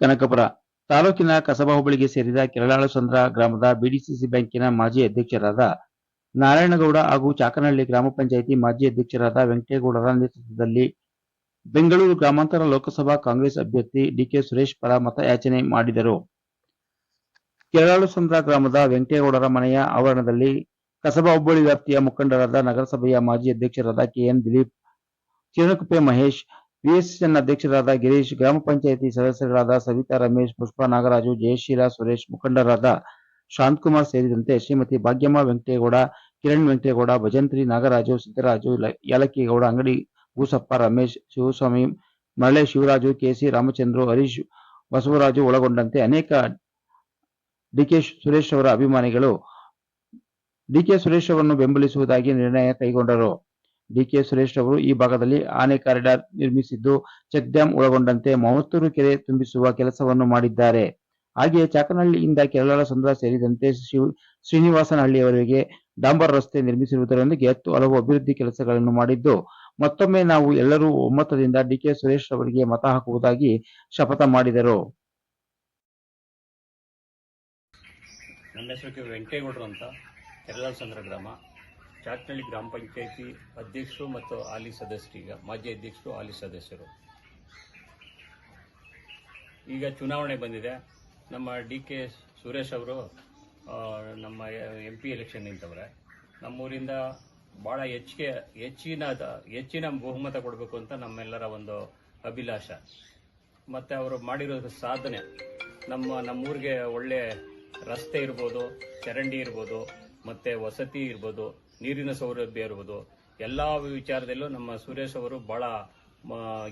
ಕನಕಪುರ ತಾಲೂಕಿನ ಕಸಬಾ ಹೋಬಳಿಗೆ ಸೇರಿದ ಕೆರಳಾಳಸಂದ್ರ ಗ್ರಾಮದ ಬಿಡಿಸಿಸಿ ಬ್ಯಾಂಕಿನ ಮಾಜಿ ಅಧ್ಯಕ್ಷರಾದ ನಾರಾಯಣಗೌಡ ಹಾಗೂ ಚಾಕನಹಳ್ಳಿ ಗ್ರಾಮ ಪಂಚಾಯಿತಿ ಮಾಜಿ ಅಧ್ಯಕ್ಷರಾದ ವೆಂಕಟೇಗೌಡರ ನೇತೃತ್ವದಲ್ಲಿ ಬೆಂಗಳೂರು ಗ್ರಾಮಾಂತರ ಲೋಕಸಭಾ ಕಾಂಗ್ರೆಸ್ ಅಭ್ಯರ್ಥಿ ಡಿಕೆ ಸುರೇಶ್ ಪರ ಮತಯಾಚನೆ ಮಾಡಿದರು. ಕೆರಳಾಳಸಂದ್ರ ಗ್ರಾಮದ ವೆಂಕಟೇಗೌಡರ ಮನೆಯ ಆವರಣದಲ್ಲಿ ಕಸಬಾ ಹೋಬಳಿ ವ್ಯಾಪ್ತಿಯ ಮುಖಂಡರಾದ ನಗರಸಭೆಯ ಮಾಜಿ ಅಧ್ಯಕ್ಷರಾದ ಕೆಎನ್ ದಿಲೀಪ್, ಚಿರಣಕುಪ್ಪೆ ಮಹೇಶ್, ವಿಎಸ್ಎನ್ ಅಧ್ಯಕ್ಷರಾದ ಗಿರೀಶ್, ಗ್ರಾಮ ಪಂಚಾಯಿತಿ ಸದಸ್ಯರಾದ ಸವಿತಾ ರಮೇಶ್, ಪುಷ್ಪಾ ನಾಗರಾಜು, ಜಯಶೀಲ ಸುರೇಶ್, ಮುಖಂಡರಾದ ಶಾಂತಕುಮಾರ್ ಸೇರಿದಂತೆ ಶ್ರೀಮತಿ ಭಾಗ್ಯಮ್ಮ ವೆಂಕಟೇಗೌಡ, ಕಿರಣ್ ವೆಂಕಟೇಗೌಡ, ಭಜಂತ್ರಿ ನಾಗರಾಜು, ಸಿದ್ದರಾಜು, ಯಾಲಕ್ಕಿಗೌಡ, ಅಂಗಡಿ ಭೂಸಪ್ಪ, ರಮೇಶ್, ಶಿವಸ್ವಾಮಿ, ಮರಳೆ ಶಿವರಾಜು, ಕೆಸಿ ರಾಮಚಂದ್ರು, ಹರೀಶ್, ಬಸವರಾಜು ಒಳಗೊಂಡಂತೆ ಅನೇಕ ಡಿಕೆ ಸುರೇಶ್ ಅವರ ಅಭಿಮಾನಿಗಳು ಡಿಕೆ ಸುರೇಶ್ ಅವರನ್ನು ಬೆಂಬಲಿಸುವುದಾಗಿ ನಿರ್ಣಯ ಕೈಗೊಂಡರು. ಡಿಕೆ ಸುರೇಶ್ ಅವರು ಈ ಭಾಗದಲ್ಲಿ ಆನೆ ಕಾರಿಡಾರ್ ನಿರ್ಮಿಸಿದ್ದು, ಚೆಕ್ ಡ್ಯಾಂ ಒಳಗೊಂಡಂತೆ 30 ಕೆರೆ ತುಂಬಿಸುವ ಕೆಲಸವನ್ನು ಮಾಡಿದ್ದಾರೆ. ಹಾಗೆಯೇ ಚಾಕನಹಳ್ಳಿಯಿಂದ ಕೆರಳಾಳಸಂದ್ರ ಸೇರಿದಂತೆ ಶ್ರೀನಿವಾಸನಹಳ್ಳಿಯವರೆಗೆ ಡಾಂಬರ್ ರಸ್ತೆ ನಿರ್ಮಿಸಿರುವುದರೊಂದಿಗೆ 10 ಹಲವು ಅಭಿವೃದ್ಧಿ ಕೆಲಸಗಳನ್ನು ಮಾಡಿದ್ದು, ಮತ್ತೊಮ್ಮೆ ನಾವು ಎಲ್ಲರೂ ಒಮ್ಮತದಿಂದ ಡಿಕೆ ಸುರೇಶ್ ಅವರಿಗೆ ಮತ ಹಾಕುವುದಾಗಿ ಶಪಥ ಮಾಡಿದರು. ನನ್ನ ಹೆಸರು ವೆಂಕಟೇಗೌಡರು ಅಂತ, ಕೆರಳಾಳಸಂದ್ರ ಗ್ರಾಮ, ಚಾಕನಹಳ್ಳಿ ಗ್ರಾಮ ಪಂಚಾಯಿತಿ ಅಧ್ಯಕ್ಷರು ಮತ್ತು ಹಾಲಿ ಸದಸ್ಯರೀಗ ಮಾಜಿ ಅಧ್ಯಕ್ಷರು, ಹಾಲಿ ಸದಸ್ಯರು. ಈಗ ಚುನಾವಣೆ ಬಂದಿದೆ. ನಮ್ಮ ಡಿ.ಕೆ. ಸುರೇಶ್ ಅವರು ನಮ್ಮ MP ಎಲೆಕ್ಷನ್ ನಿಂತವ್ರೆ. ನಮ್ಮೂರಿಂದ ಭಾಳ ಹೆಚ್ಚಿನ ಬಹುಮತ ಕೊಡಬೇಕು ಅಂತ ನಮ್ಮೆಲ್ಲರ ಒಂದು ಅಭಿಲಾಷ. ಮತ್ತು ಅವರು ಮಾಡಿರೋ ಸಾಧನೆ, ನಮ್ಮೂರಿಗೆ ಒಳ್ಳೆ ರಸ್ತೆ ಇರ್ಬೋದು, ಚರಂಡಿ ಇರ್ಬೋದು, ಮತ್ತು ವಸತಿ ಇರ್ಬೋದು, ನೀರಿನ ಸೌಲಭ್ಯ ಇರ್ಬೋದು, ಎಲ್ಲ ವಿಚಾರದಲ್ಲೂ ನಮ್ಮ ಸುರೇಶ್ ಅವರು ಭಾಳ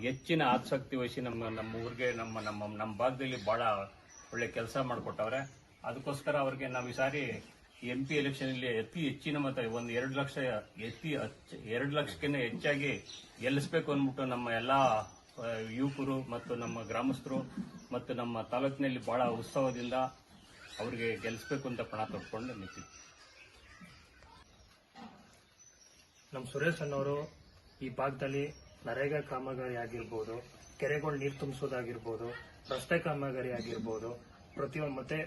ಹೆಚ್ಚಿನ ಆಸಕ್ತಿ ವಹಿಸಿ ನಮ್ಮ ಊರಿಗೆ ನಮ್ಮ ಭಾಗದಲ್ಲಿ ಭಾಳ ಒಳ್ಳೆ ಕೆಲಸ ಮಾಡಿಕೊಟ್ಟವ್ರೆ. ಅದಕ್ಕೋಸ್ಕರ ಅವ್ರಿಗೆ ನಾವು ಈ ಸಾರಿ MP ಎಲೆಕ್ಷನಲ್ಲಿ ಹೆಚ್ಚಿನ ಮತ, ಒಂದು 2 ಲಕ್ಷ 2 ಲಕ್ಷಕ್ಕಿಂತ ಹೆಚ್ಚಾಗಿ ಗೆಲ್ಲಿಸಬೇಕು ಅಂದ್ಬಿಟ್ಟು ನಮ್ಮ ಎಲ್ಲ ಯುವಕರು ಮತ್ತು ನಮ್ಮ ಗ್ರಾಮಸ್ಥರು ಮತ್ತು ನಮ್ಮ ತಾಲೂಕಿನಲ್ಲಿ ಭಾಳ ಉತ್ಸವದಿಂದ ಅವ್ರಿಗೆ ಗೆಲ್ಲಿಸಬೇಕು ಅಂತ ಪಣ ತೊಟ್ಕೊಂಡು ನಿಂತಿದ್ವಿ. ನಮ್ಮ ಸುರೇಶ್ ಅನ್ನೋರು ಈ ಭಾಗದಲ್ಲಿ ನರೇಗಾ ಕಾಮಗಾರಿ ಆಗಿರ್ಬೋದು, ಕೆರೆಗಳು ನೀರು ತುಂಬಿಸೋದಾಗಿರ್ಬೋದು, ರಸ್ತೆ ಕಾಮಗಾರಿ ಆಗಿರ್ಬೋದು, ಪ್ರತಿಯೊಂದು ಮತ್ತೆ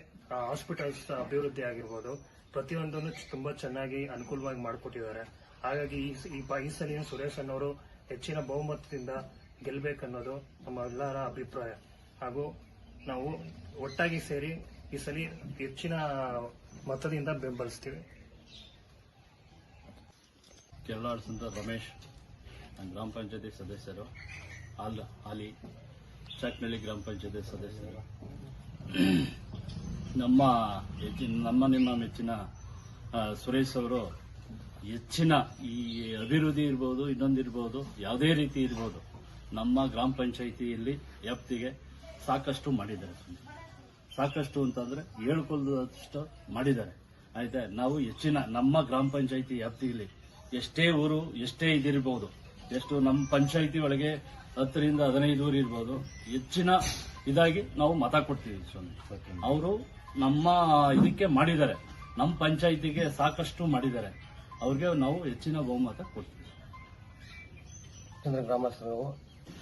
ಹಾಸ್ಪಿಟಲ್ಸ್ ಅಭಿವೃದ್ಧಿ ಆಗಿರ್ಬೋದು, ಪ್ರತಿಯೊಂದನ್ನು ತುಂಬಾ ಚೆನ್ನಾಗಿ ಅನುಕೂಲವಾಗಿ ಮಾಡಿಕೊಟ್ಟಿದ್ದಾರೆ. ಹಾಗಾಗಿ ಈ ಸಲ ಸುರೇಶ್ ಅನ್ನೋರು ಹೆಚ್ಚಿನ ಬಹುಮತದಿಂದ ಗೆಲ್ಲಬೇಕನ್ನೋದು ನಮ್ಮ ಎಲ್ಲರ ಅಭಿಪ್ರಾಯ. ಹಾಗೂ ನಾವು ಒಟ್ಟಾಗಿ ಸೇರಿ ಈ ಸಲ ಹೆಚ್ಚಿನ ಮತದಿಂದ ಬೆಂಬಲಿಸ್ತೀವಿ. ಕೆರಳಾಳಸಂದ್ರ ರಮೇಶ್, ಗ್ರಾಮ ಪಂಚಾಯತಿ ಸದಸ್ಯರು, ಹಾಲಿ ಚಾಕನಹಳ್ಳಿ ಗ್ರಾಮ ಪಂಚಾಯತಿ ಸದಸ್ಯರು. ನಿಮ್ಮ ಮೆಚ್ಚಿನ ಸುರೇಶ್ ಅವರು ಹೆಚ್ಚಿನ ಈ ಅಭಿವೃದ್ಧಿ ಇರ್ಬೋದು, ಇನ್ನೊಂದಿರ್ಬೋದು, ಯಾವುದೇ ರೀತಿ ಇರ್ಬೋದು, ನಮ್ಮ ಗ್ರಾಮ ಪಂಚಾಯಿತಿಯಲ್ಲಿ ವ್ಯಾಪ್ತಿಗೆ ಸಾಕಷ್ಟು ಮಾಡಿದ್ದಾರೆ. ಸಾಕಷ್ಟು ಅಂತಂದ್ರೆ ಹೇಳ್ಕೊಳ್ಳೋದಷ್ಟು ಮಾಡಿದ್ದಾರೆ. ಆಯ್ತಾ, ನಾವು ಹೆಚ್ಚಿನ ನಮ್ಮ ಗ್ರಾಮ ಪಂಚಾಯಿತಿ ವ್ಯಾಪ್ತಿಯಲ್ಲಿ ಎಷ್ಟೇ ಊರು, ಎಷ್ಟೇ ಇದಿರ್ಬೋದು, ಎಷ್ಟು ನಮ್ಮ ಪಂಚಾಯಿತಿ ಒಳಗೆ 10 ರಿಂದ 15 ಊರು ಇರ್ಬೋದು, ಹೆಚ್ಚಿನ ಇದಾಗಿ ನಾವು ಮತ ಕೊಡ್ತೀವಿ. ಅವರು ನಮ್ಮ ಇದಕ್ಕೆ ಮಾಡಿದ್ದಾರೆ, ನಮ್ಮ ಪಂಚಾಯಿತಿಗೆ ಸಾಕಷ್ಟು ಮಾಡಿದ್ದಾರೆ. ಅವ್ರಿಗೆ ನಾವು ಹೆಚ್ಚಿನ ಬಹುಮತ ಕೊಡ್ತೀವಿ. ಗ್ರಾಮಸ್ಥರು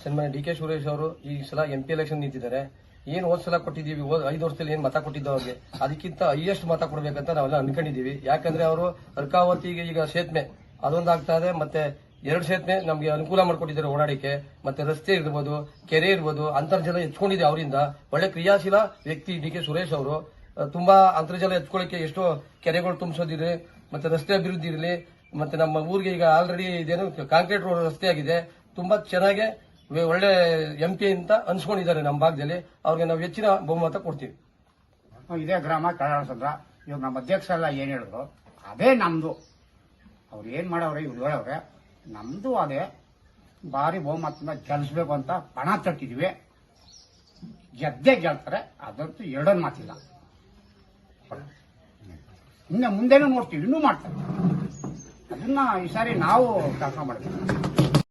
ಸನ್ಮಾನ್ಯ ಡಿ.ಕೆ. ಸುರೇಶ್ ಅವರು ಈ ಸಲ MP ಎಲೆಕ್ಷನ್ ನಿಂತಿದ್ದಾರೆ. ಏನ್ ಹೋದ್ ಸಲ ಕೊಟ್ಟಿದ್ದೀವಿ, 5 ವರ್ಷದಲ್ಲಿ ಏನ್ ಮತ ಕೊಟ್ಟಿದ್ದ ಅವ್ರಿಗೆ ಅದಕ್ಕಿಂತ ಹೈಯೆಸ್ಟ್ ಮತ ಕೊಡ್ಬೇಕಂತ ನಾವೆಲ್ಲ ಅನ್ಕೊಂಡಿದೀವಿ. ಯಾಕಂದ್ರೆ ಅವರು ಅರ್ಕಾವತಿಗೆ ಈಗ ಸೇತುವೆ ಅದೊಂದಾಗ್ತಾ ಇದೆ, ಮತ್ತೆ 2 ಸೇತುವೆ ನಮ್ಗೆ ಅನುಕೂಲ ಮಾಡ್ಕೊಟ್ಟಿದ್ದಾರೆ ಓಡಾಡಿಕೆ, ಮತ್ತೆ ರಸ್ತೆ ಇರ್ಬೋದು, ಕೆರೆ ಇರ್ಬೋದು, ಅಂತರ್ಜಲ ಹೆಚ್ಕೊಂಡಿದೆ. ಅವರಿಂದ ಒಳ್ಳೆ ಕ್ರಿಯಾಶೀಲ ವ್ಯಕ್ತಿ ಡಿ.ಕೆ. ಸುರೇಶ್ ಅವರು. ತುಂಬಾ ಅಂತರ್ಜಲ ಹೆಚ್ಕೊಳ್ಳಿಕ್ಕೆ ಎಷ್ಟೋ ಕೆರೆಗಳು ತುಂಬಿಸೋದಿರಲಿ, ಮತ್ತೆ ರಸ್ತೆ ಅಭಿವೃದ್ಧಿ ಇರಲಿ, ಮತ್ತೆ ನಮ್ಮ ಊರಿಗೆ ಈಗ ಆಲ್ರೆಡಿ ಇದೇನು ಕಾಂಕ್ರೀಟ್ ರೋಡ್ ರಸ್ತೆ ಆಗಿದೆ. ತುಂಬಾ ಚೆನ್ನಾಗಿ ಒಳ್ಳೆ MP ಅಂತ ಅನ್ಸ್ಕೊಂಡಿದ್ದಾರೆ ನಮ್ಮ ಭಾಗದಲ್ಲಿ. ಅವ್ರಿಗೆ ನಾವು ಹೆಚ್ಚಿನ ಬಹುಮತ ಕೊಡ್ತೀವಿ. ಇದೇ ಗ್ರಾಮ ಕೆರಳಾಳಸಂದ್ರ. ಇವಾಗ ನಮ್ಮ ಅಧ್ಯಕ್ಷ ಎಲ್ಲ ಏನ್ ಹೇಳಿದ್ರು ಅದೇ ನಮ್ದು. ಅವ್ರು ಏನ್ ಮಾಡವ್ರೆ, ಇವ್ರು ಹೇಳವ್ರೆ, ನಮ್ದು ಅದೇ ಭಾರಿ ಬಹುಮತದಿಂದ ಗೆಲ್ಲಿಸ್ಬೇಕು ಅಂತ ಪಣ ತಟ್ಟಿದ್ವಿ. ಗೆದ್ದೇ ಗೆಲ್ತಾರೆ, ಅದಂತೂ ಎರಡನ್ ಮಾತಿಲ್ಲ. ಮುಂದೆನೂ ನೋಡ್ತೀವಿ, ಇನ್ನೂ ಮಾಡ್ತಾರೆ. ಅದನ್ನ ಈ ಸಾರಿ ನಾವು ಕೆಲಸ ಮಾಡ್ತೀವಿ.